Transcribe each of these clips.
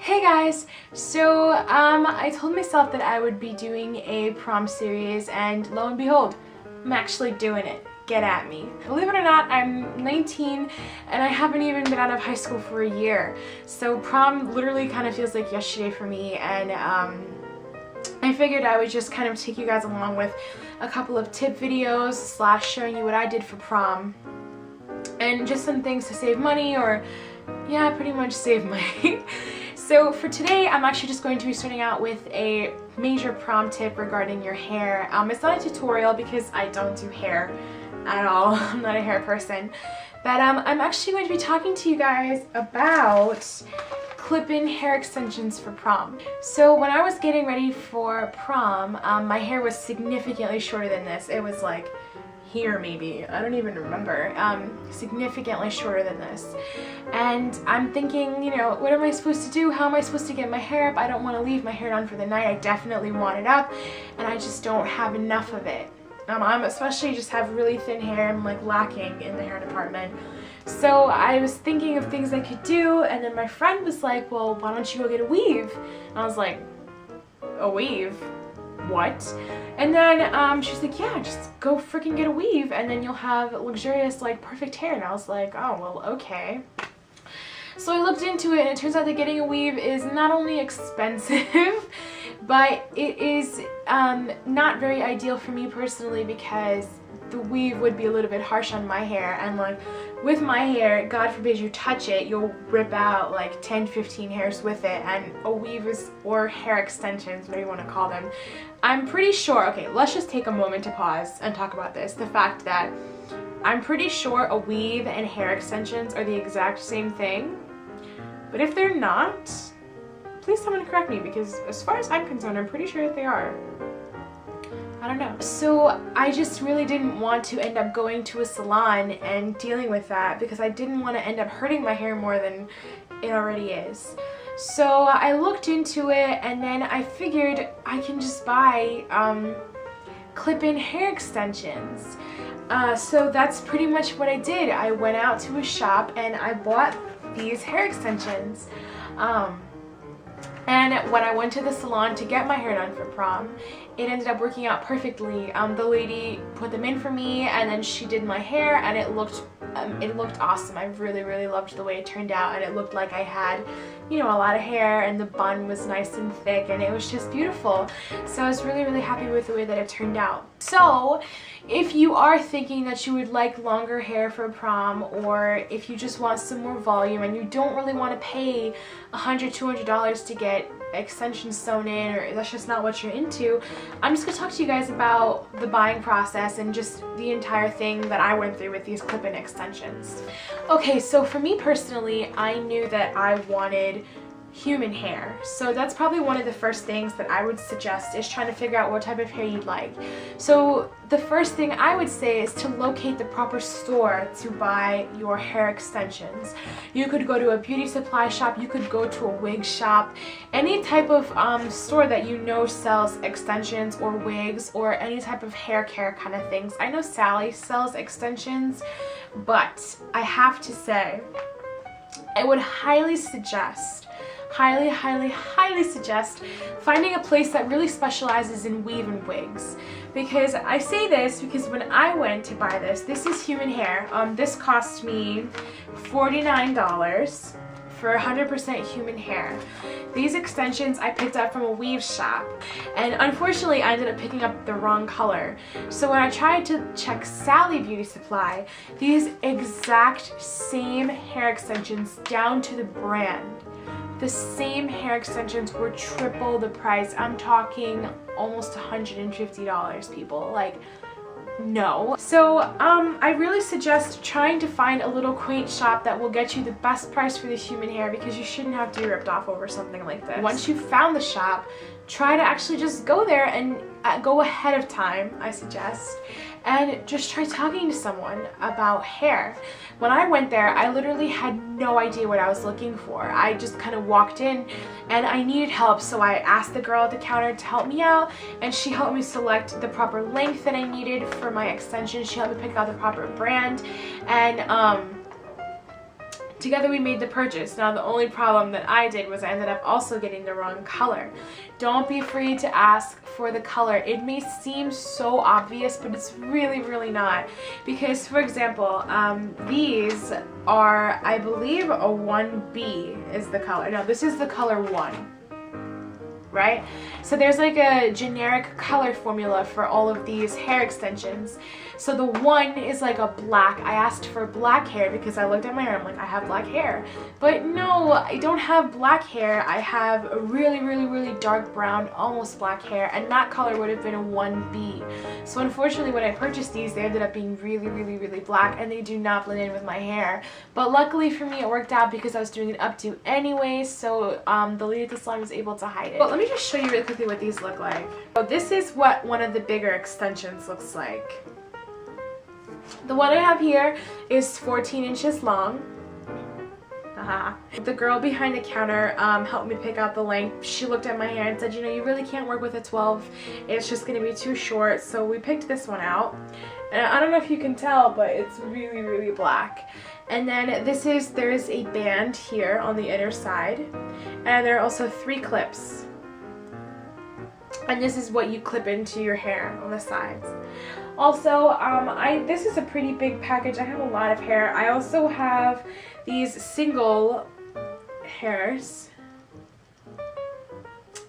Hey guys! So I told myself that I would be doing a prom series, and lo and behold, I'm actually doing it. Get at me. Believe it or not, I'm 19 and I haven't even been out of high school for a year. So prom literally kind of feels like yesterday for me, and I figured I would just kind of take you guys along with a couple of tip videos / showing you what I did for prom and just some things to save money, or yeah, pretty much save money. So for today, I'm actually just going to be starting out with a major prom tip regarding your hair. It's not a tutorial because I don't do hair at all. I'm not a hair person. But I'm actually going to be talking to you guys about clip-in hair extensions for prom. So when I was getting ready for prom, my hair was significantly shorter than this. It was like here maybe, I don't even remember, significantly shorter than this. And I'm thinking, you know, what am I supposed to do? How am I supposed to get my hair up? I don't want to leave my hair down for the night. I definitely want it up, and I just don't have enough of it. I'm especially just have really thin hair. I'm like lacking in the hair department. So I was thinking of things I could do, and then my friend was like, well, why don't you go get a weave? And I was like, a weave? What? And then she was like, yeah, just go freaking get a weave and then you'll have luxurious, like, perfect hair. And I was like, oh, well, okay. So I looked into it, and it turns out that getting a weave is not only expensive, but it is not very ideal for me personally, because the weave would be a little bit harsh on my hair, and like with my hair, God forbid you touch it, you'll rip out like 10-15 hairs with it. And a weave is, or hair extensions, whatever you want to call them, I'm pretty sure, okay, let's just take a moment to pause and talk about this. The fact that I'm pretty sure a weave and hair extensions are the exact same thing, but if they're not, please someone correct me, because as far as I'm concerned, I'm pretty sure that they are. I don't know. So I just really didn't want to end up going to a salon and dealing with that, because I didn't want to end up hurting my hair more than it already is. So I looked into it, and then I figured I can just buy clip-in hair extensions. So that's pretty much what I did. I went out to a shop and I bought these hair extensions. And when I went to the salon to get my hair done for prom, it ended up working out perfectly. The lady put them in for me, and then she did my hair, and it looked awesome. I really loved the way it turned out, and it looked like I had, you know, a lot of hair, and the bun was nice and thick, and it was just beautiful. So I was really happy with the way that it turned out. So if you are thinking that you would like longer hair for prom, or if you just want some more volume and you don't really want to pay $100-$200 to get extensions sewn in, or that's just not what you're into, I'm just going to talk to you guys about the buying process and just the entire thing that I went through with these clip-in extensions. Okay, so for me personally, I knew that I wanted human hair. So that's probably one of the first things that I would suggest, is trying to figure out what type of hair you'd like. So the first thing I would say is to locate the proper store to buy your hair extensions. You could go to a beauty supply shop, you could go to a wig shop, any type of store that you know sells extensions or wigs or any type of hair care kind of things. I know Sally sells extensions, but I have to say, I would highly suggest highly suggest finding a place that really specializes in weave and wigs. Because I say this because when I went to buy this is human hair. This cost me $49 for 100% human hair. These extensions I picked up from a weave shop, and unfortunately I ended up picking up the wrong color. So when I tried to check Sally Beauty Supply, these exact same hair extensions down to the brand, the same hair extensions were triple the price. I'm talking almost $150, people. Like, no. So I really suggest trying to find a little quaint shop that will get you the best price for the human hair, because you shouldn't have to be ripped off over something like this. Once you've found the shop, try to actually just go there and go ahead of time, I suggest, and just try talking to someone about hair. When I went there, I literally had no idea what I was looking for. I just kind of walked in and I needed help, so I asked the girl at the counter to help me out, and she helped me select the proper length that I needed for my extension. She helped me pick out the proper brand, and together we made the purchase. Now the only problem that I did was I ended up also getting the wrong color. Don't be afraid to ask for the color. It may seem so obvious, but it's really, really not. Because, for example, these are, I believe, a 1B is the color. No, this is the color 1. Right? So there's like a generic color formula for all of these hair extensions. So the 1 is like a black. I asked for black hair because I looked at my hair, I'm like, I have black hair. But no, I don't have black hair. I have a really, really, really dark brown, almost black hair, and that color would have been a 1B. So unfortunately, when I purchased these, they ended up being really, really, really black, and they do not blend in with my hair. But luckily for me, it worked out because I was doing an updo anyway, so the lady at the salon was able to hide it. But let me just show you really quickly what these look like. So this is what one of the bigger extensions looks like. The one I have here is 14 inches long. The girl behind the counter helped me pick out the length. She looked at my hair and said, you know, you really can't work with a 12. It's just going to be too short. So we picked this one out. And I don't know if you can tell, but it's really, really black. And then there is a band here on the inner side. And there are also 3 clips. And this is what you clip into your hair on the sides. Also, this is a pretty big package. I have a lot of hair. I also have these single hairs.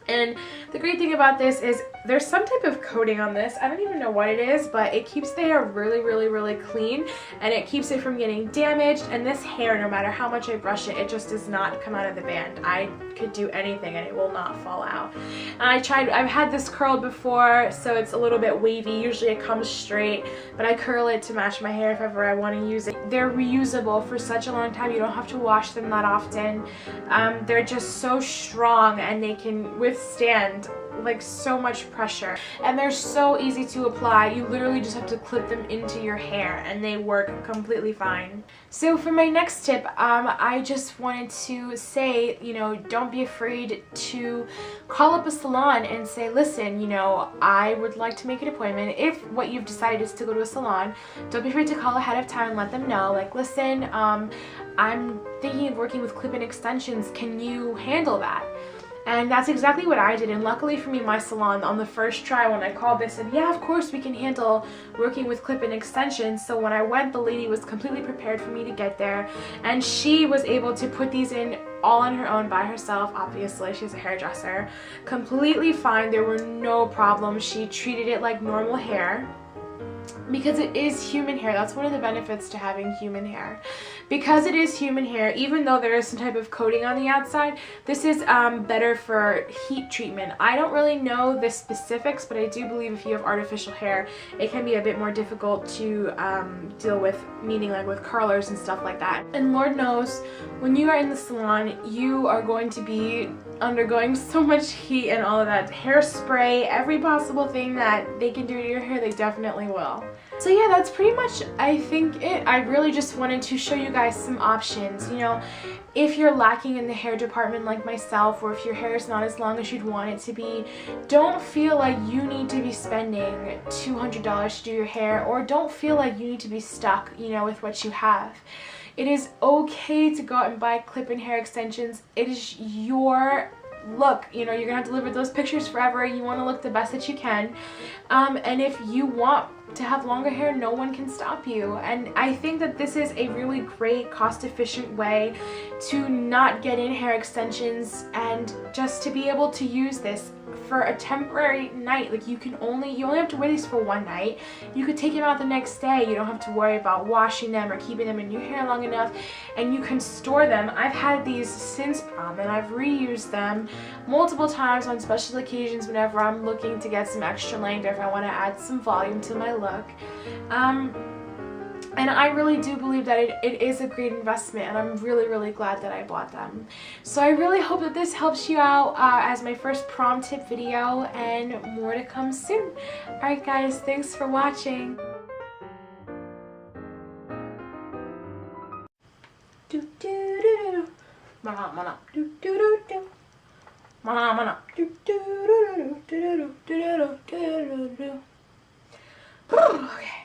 And the great thing about this is there's some type of coating on this. I don't even know what it is, but it keeps the hair really, really, really clean, and it keeps it from getting damaged. And this hair, no matter how much I brush it, it just does not come out of the band. I could do anything and it will not fall out. And I've had this curled before, so it's a little bit wavy. Usually it comes straight, but I curl it to match my hair if ever I want to use it. They're reusable for such a long time. You don't have to wash them that often. They're just so strong, and they can withstand like so much pressure, and they're so easy to apply. You literally just have to clip them into your hair and they work completely fine. So for my next tip, I just wanted to say, you know, don't be afraid to call up a salon and say, listen, you know, I would like to make an appointment. If what you've decided is to go to a salon, don't be afraid to call ahead of time and let them know, like, listen, I'm thinking of working with clip-in extensions. Can you handle that? And that's exactly what I did. And luckily for me, my salon, on the first try when I called, they said, yeah, of course we can handle working with clip-in extensions. So when I went, the lady was completely prepared for me to get there, and she was able to put these in all on her own by herself. Obviously, she's a hairdresser. Completely fine. There were no problems. She treated it like normal hair, because it is human hair. That's one of the benefits to having human hair. Because it is human hair, even though there is some type of coating on the outside, this is better for heat treatment. I don't really know the specifics, but I do believe if you have artificial hair, it can be a bit more difficult to deal with, meaning like with curlers and stuff like that. And Lord knows, when you are in the salon, you are going to be undergoing so much heat and all of that. Hairspray, every possible thing that they can do to your hair, they definitely will. So yeah, that's pretty much, I think, it. I really just wanted to show you guys some options. You know, if you're lacking in the hair department like myself, or if your hair is not as long as you'd want it to be, don't feel like you need to be spending $200 to do your hair, or don't feel like you need to be stuck, you know, with what you have. It is okay to go out and buy clip-in hair extensions. It is your look. You know, you're gonna have to live with those pictures forever. You want to look the best that you can, and if you want to have longer hair, no one can stop you. And I think that this is a really great, cost-efficient way to not get in hair extensions, and just to be able to use this for a temporary night. Like, you only have to wear these for one night. You could take them out the next day. You don't have to worry about washing them or keeping them in your hair long enough, and you can store them. I've had these since prom, and I've reused them multiple times on special occasions whenever I'm looking to get some extra length, or if I want to add some volume to my look. And I really do believe that it is a great investment, and I'm really, really glad that I bought them. So I really hope that this helps you out as my first prom tip video, and more to come soon. Alright guys, thanks for watching. Do do do do. Mana mana. Do do do do. Mana mana. Do do do do do do do do do do do. Okay.